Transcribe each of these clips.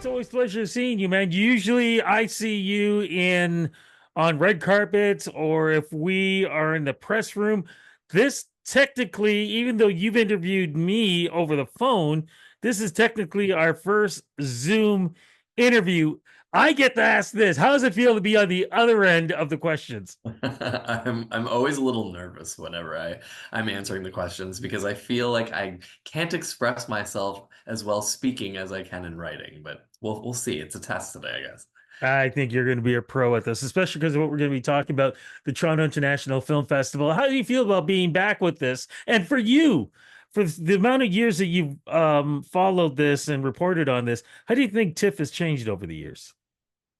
It's always a pleasure seeing you, man. Usually I see you in on red carpets or if we are in the press room. This technically, even though you've interviewed me over the phone, this is technically our first Zoom interview. I get to ask this. How does it feel to be on the other end of the questions? I'm always a little nervous whenever I'm answering the questions because I feel like I can't express myself as well speaking as I can in writing, but we'll see. It's a test today, I guess. I think you're going to be a pro at this, especially because of what we're going to be talking about, the Toronto International Film Festival. How do you feel about being back with this? And for you, for the amount of years that you've followed this and reported on this, how do you think TIFF has changed over the years?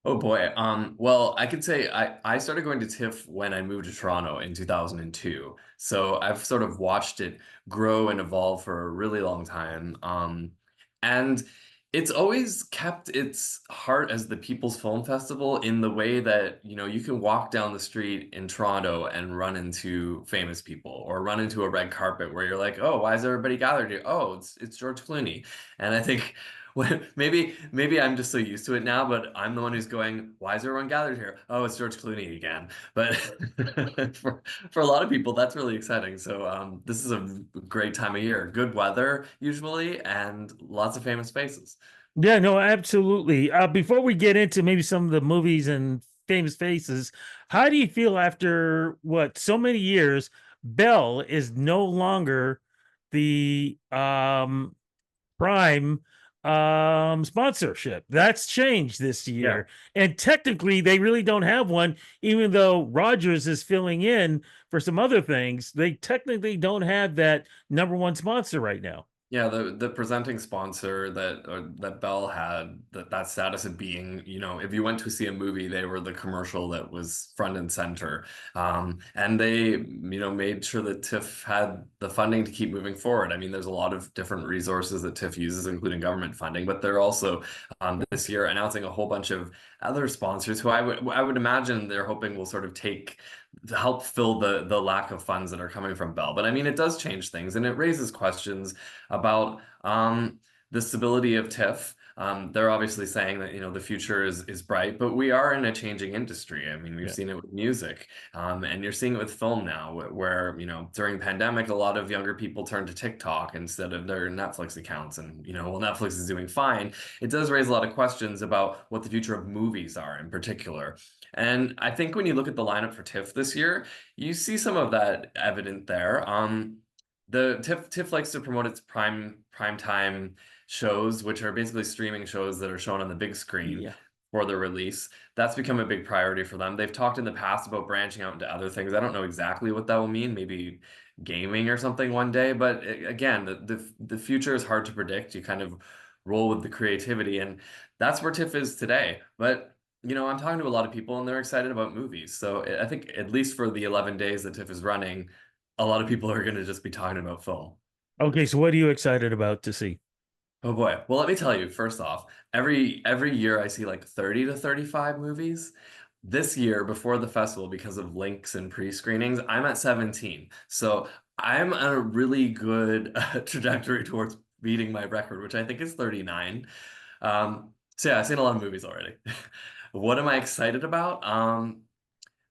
Oh boy. Well, I could say I started going to TIFF when I moved to Toronto in 2002. So I've sort of watched it grow and evolve for a really long time. And it's always kept its heart as the People's Film Festival in the way that, you can walk down the street in Toronto and run into famous people or run into a red carpet where you're like, oh, why is everybody gathered here? Oh, it's George Clooney. And I think maybe I'm just so used to it now, but I'm the one who's going, why is everyone gathered here? Oh, it's George Clooney again. But for a lot of people, that's really exciting. So this is a great time of year. Good weather usually, and lots of famous faces. Yeah, no, absolutely. Before we get into maybe some of the movies and famous faces, how do you feel after what so many years? Bell is no longer the prime sponsorship. That's changed this Yeah. year. And technically they really don't have one, even though Rogers is filling in for some other things. They technically don't have that number one sponsor right now. Yeah, the presenting sponsor that Bell had that status of being, if you went to see a movie, they were the commercial that was front and center. And they, made sure that TIFF had the funding to keep moving forward. I mean, there's a lot of different resources that TIFF uses, including government funding, but they're also this year announcing a whole bunch of other sponsors who I would imagine they're hoping will sort of take to help fill the lack of funds that are coming from Bell. But I mean, it does change things and it raises questions about the stability of TIFF. They're obviously saying that the future is bright, but we are in a changing industry. I mean, we've Yeah. seen it with music, and you're seeing it with film now, where during pandemic, a lot of younger people turn to TikTok instead of their Netflix accounts, and while Netflix is doing fine, it does raise a lot of questions about what the future of movies are in particular. And I think when you look at the lineup for TIFF this year, you see some of that evident there. The TIFF likes to promote its prime time shows, which are basically streaming shows that are shown on the big screen Yeah. for the release. That's become a big priority for them. They've talked in the past about branching out into other things. I don't know exactly what that will mean, maybe gaming or something one day, but again, the future is hard to predict. You kind of roll with the creativity, and that's where TIFF is today. But I'm talking to a lot of people and they're excited about movies. So I think at least for the 11 days that TIFF is running, a lot of people are going to just be talking about film. Okay, so what are you excited about to see? Oh boy. Well, let me tell you, first off, every year I see like 30 to 35 movies. This year, before the festival, because of links and pre-screenings, I'm at 17. So I'm on a really good trajectory towards beating my record, which I think is 39. So yeah, I've seen a lot of movies already. What am I excited about?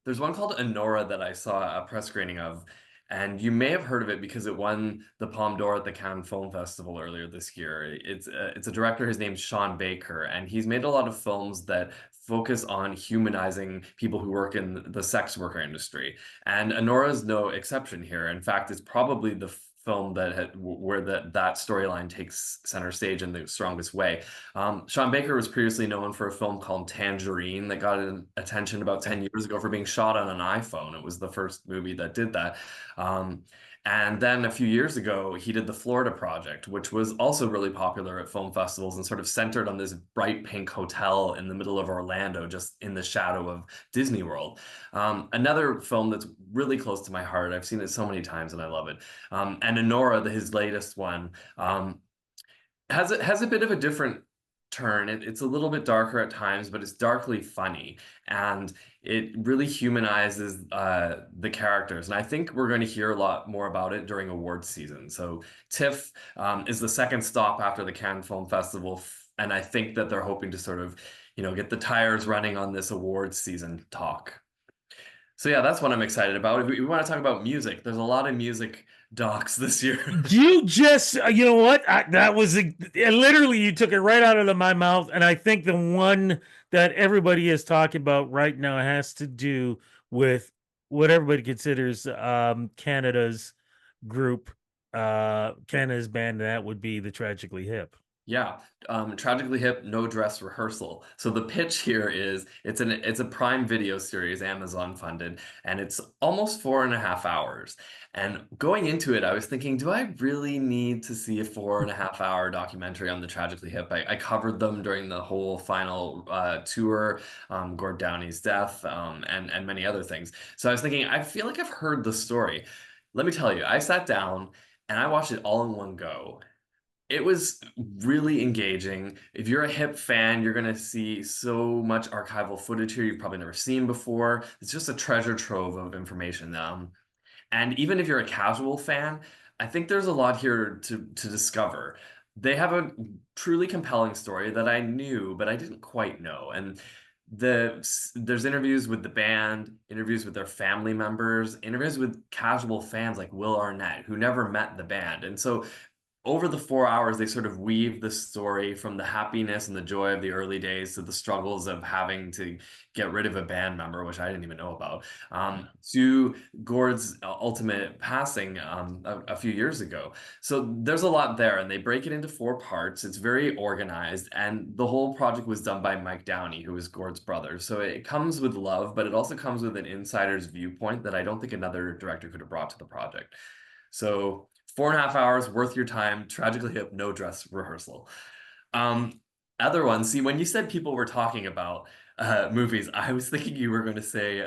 There's one called Honora that I saw a press screening of, and you may have heard of it because it won the Palme d'Or at the Cannes Film Festival earlier this year. It's a director. His name's Sean Baker, and he's made a lot of films that focus on humanizing people who work in the sex worker industry. And Honora is no exception here. In fact, it's probably the film where that storyline takes center stage in the strongest way. Sean Baker was previously known for a film called Tangerine that got attention about 10 years ago for being shot on an iPhone. It was the first movie that did that. Um, and then a few years ago, he did the Florida Project, which was also really popular at film festivals and sort of centered on this bright pink hotel in the middle of Orlando, just in the shadow of Disney World. Another film that's really close to my heart. I've seen it so many times and I love it. And Honora, his latest one, has a bit of a different turn. It's a little bit darker at times, but it's darkly funny, and it really humanizes the characters. And I think we're going to hear a lot more about it during awards season. So TIFF is the second stop after the Cannes Film Festival. And I think that they're hoping to sort of, get the tires running on this awards season talk. So yeah, that's what I'm excited about. If we want to talk about music, there's a lot of music docs this year. You just, you know what? That was literally, you took it right out of my mouth. And I think the one that everybody is talking about right now has to do with what everybody considers Canada's group, Canada's band, and that would be the Tragically Hip. Yeah, Tragically Hip, No Dress Rehearsal. So the pitch here is it's a Prime Video series, Amazon funded, and it's almost 4.5 hours. And going into it, I was thinking, do I really need to see a 4.5 hour documentary on the Tragically Hip? I covered them during the whole final tour, Gord Downey's death, and many other things. So I was thinking, I feel like I've heard the story. Let me tell you, I sat down and I watched it all in one go. It was really engaging. If you're a Hip fan, you're going to see so much archival footage here you've probably never seen before. It's just a treasure trove of information. And even if you're a casual fan, I think there's a lot here to discover. They have a truly compelling story that I knew, but I didn't quite know. And there's interviews with the band, interviews with their family members, interviews with casual fans like Will Arnett, who never met the band. And so over the 4 hours, they sort of weave the story from the happiness and the joy of the early days to the struggles of having to get rid of a band member, which I didn't even know about, to Gord's ultimate passing a few years ago. So there's a lot there, and they break it into 4 parts. It's very organized, and the whole project was done by Mike Downey, who is Gord's brother. So it comes with love, but it also comes with an insider's viewpoint that I don't think another director could have brought to the project. So 4.5 hours worth your time, Tragically Hip, No Dress Rehearsal. Um, Other ones, see, when you said people were talking about movies, I was thinking you were going to say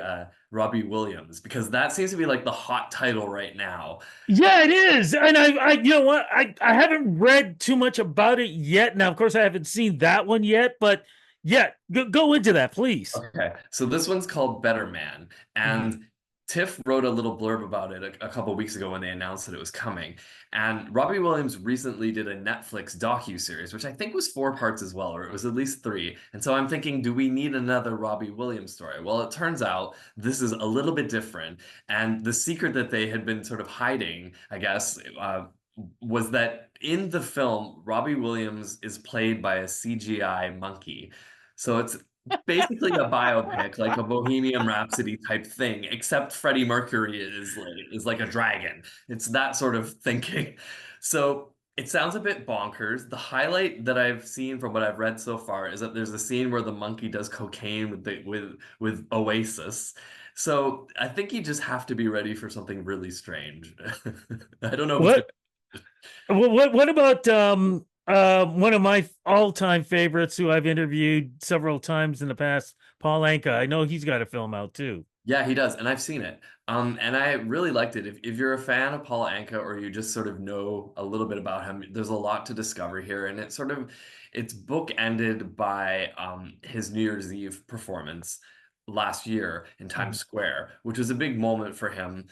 Robbie Williams, because that seems to be like the hot title right now. Yeah, it is. And you know what? I haven't read too much about it yet. Now, of course, I haven't seen that one yet, but yeah, go into that, please. Okay, so this one's called Better Man, Mhm. and TIFF wrote a little blurb about it a couple weeks ago when they announced that it was coming. And Robbie Williams recently did a Netflix docu-series, which I think was 4 parts as well, or it was at least three. And so I'm thinking, do we need another Robbie Williams story? Well, it turns out this is a little bit different. And the secret that they had been sort of hiding, I guess, was that in the film, Robbie Williams is played by a CGI monkey. So it's basically a biopic, like a Bohemian Rhapsody type thing, except Freddie Mercury is like a dragon. It's that sort of thinking. So it sounds a bit bonkers. The highlight that I've seen from what I've read so far is that there's a scene where the monkey does cocaine with Oasis. So I think you just have to be ready for something really strange. I don't know if it's What what about one of my all-time favorites who I've interviewed several times in the past, Paul Anka. I know he's got a film out too. Yeah, he does, and I've seen it. And I really liked it. If you're a fan of Paul Anka or you just sort of know a little bit about him, there's a lot to discover here. And it's bookended by his New Year's Eve performance last year in Times Mhm. Square, which was a big moment for him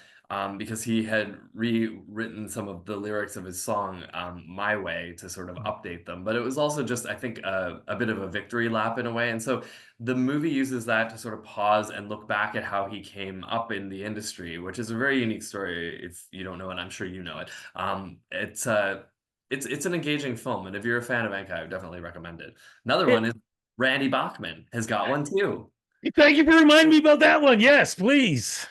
because he had rewritten some of the lyrics of his song My Way to sort of update them. But it was also just, I think, a bit of a victory lap in a way. And so the movie uses that to sort of pause and look back at how he came up in the industry, which is a very unique story if you don't know it. I'm sure you know it. It's an engaging film, and if you're a fan of Ankai, I would definitely recommend it. Another one It, is Randy Bachman has got one too. Thank you for reminding me about that one. Yes, please.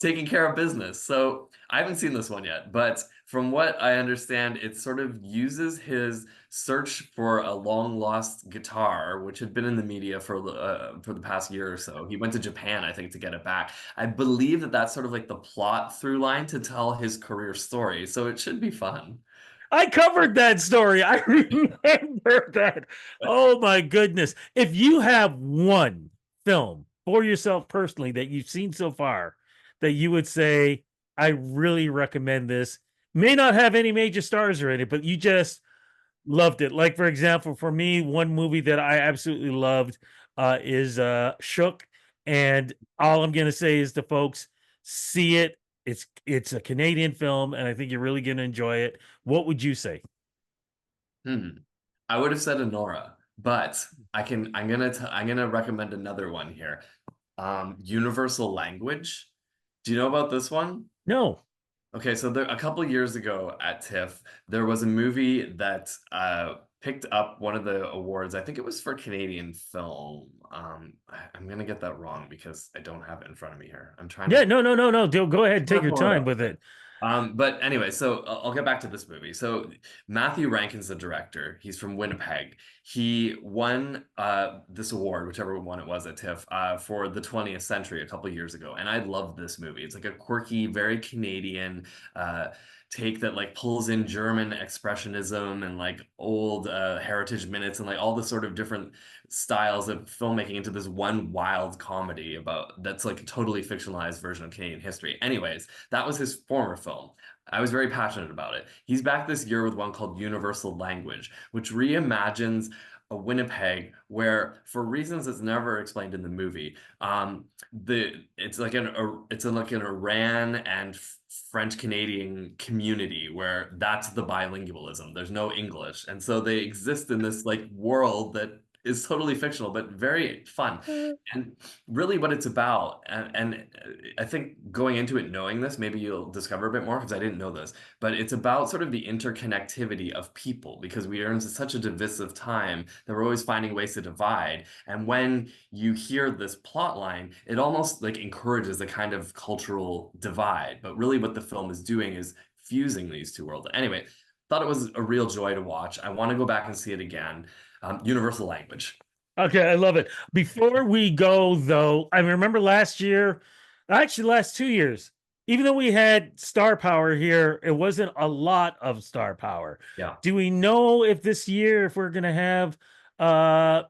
Taking care of business. So I haven't seen this one yet, but from what I understand, it sort of uses his search for a long lost guitar, which had been in the media for the past year or so. He went to Japan, I think, to get it back. I believe that that's sort of like the plot through line to tell his career story. So it should be fun. I covered that story. I remember that. Oh my goodness. If you have one film for yourself personally that you've seen so far that you would say, I really recommend this, may not have any major stars or anything, but you just loved it. Like, for example, for me, one movie that I absolutely loved is Shook. And all I'm going to say is to folks, see it. It's a Canadian film, and I think you're really going to enjoy it. What would you say? Hmm. I would have said Honora, but I'm gonna recommend another one here. Universal Language. Do you know about this one? No. Okay, so a couple years ago at TIFF, there was a movie that picked up one of the awards. I think it was for Canadian film. I'm gonna get that wrong because I don't have it in front of me here. I'm trying Yeah, to, no, no, no, no. Go ahead, I'm take gonna your pull it time up. with it. But anyway, so I'll get back to this movie. So Matthew Rankin's the director. He's from Winnipeg. He won this award, whichever one it was at TIFF, for the 20th century a couple years ago. And I love this movie. It's like a quirky, very Canadian uh, take that like pulls in German expressionism and like old heritage minutes and like all the sort of different styles of filmmaking into this one wild comedy about that's like a totally fictionalized version of Canadian history. Anyways, that was his former film. I was very passionate about it. He's back this year with one called Universal Language, which reimagines a Winnipeg where, for reasons that's never explained in the movie, the it's like an Iran and French Canadian community where that's the bilingualism. There's no English, and so they exist in this like world that is totally fictional but very fun. And really what it's about, and I think going into it knowing this, maybe you'll discover a bit more because I didn't know this, but it's about sort of the interconnectivity of people because we are in such a divisive time that we're always finding ways to divide. And when you hear this plot line, it almost like encourages a kind of cultural divide. But really what the film is doing is fusing these two worlds. Anyway, thought it was a real joy to watch. I want to go back and see it again. Universal Language. Okay, I love it. Before we go, though, I remember last year, actually, last 2 years, even though we had star power here, it wasn't a lot of star power. Yeah. Do we know if this year, if we're going to have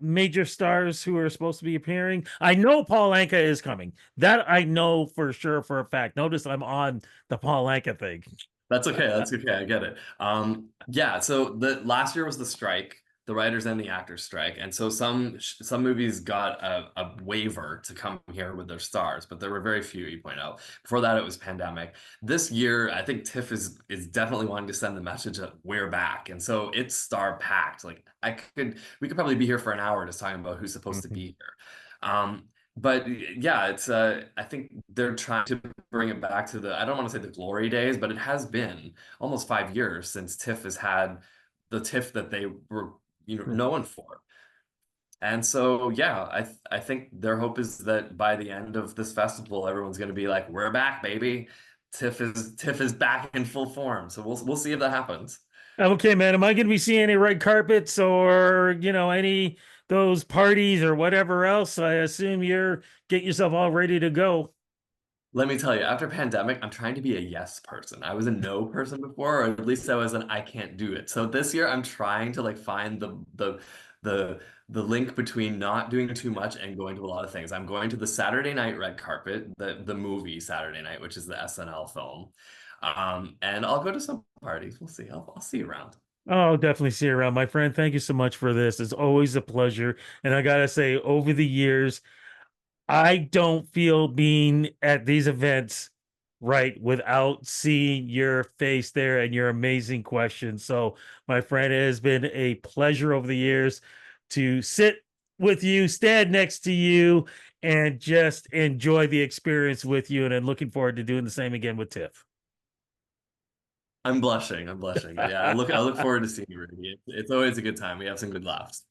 major stars who are supposed to be appearing? I know Paul Anka is coming. That I know for sure for a fact. Notice I'm on the Paul Anka thing. That's okay. That's okay. I get it. Yeah. So the last year was the strike, the writers and the actors strike, and so some movies got a waiver to come here with their stars, but there were very few. You point out. Before that, it was pandemic. This year, I think TIFF is definitely wanting to send the message that we're back, and so it's star packed. Like we could probably be here for an hour just talking about who's supposed to Mhm. be here. But yeah, it's I think they're trying to bring it back to the I don't want to say the glory days, but it has been almost 5 years since TIFF has had the TIFF that they were, known for. And so yeah, I think their hope is that by the end of this festival, everyone's going to be like, "We're back, baby. TIFF is back in full form." So we'll see if that happens. Okay, man. Am I going to be seeing any red carpets or, any those parties or whatever else? I assume you're getting yourself all ready to go. Let me tell you, after pandemic, I'm trying to be a yes person. I was a no person before, or at least I was an I can't do it. So this year I'm trying to like find the link between not doing too much and going to a lot of things. I'm going to the Saturday night red carpet, the movie Saturday Night, which is the SNL film. And I'll go to some parties. We'll see. I'll see you around. Oh, definitely see you around, my friend. Thank you so much for this. It's always a pleasure. And I gotta say, over the years, I don't feel being at these events right without seeing your face there and your amazing questions. So, my friend, it has been a pleasure over the years to sit with you, stand next to you, and just enjoy the experience with you. And I'm looking forward to doing the same again with Tiff. I'm blushing. I'm blushing. But yeah, I look forward to seeing you, Rudy. It's always a good time. We have some good laughs.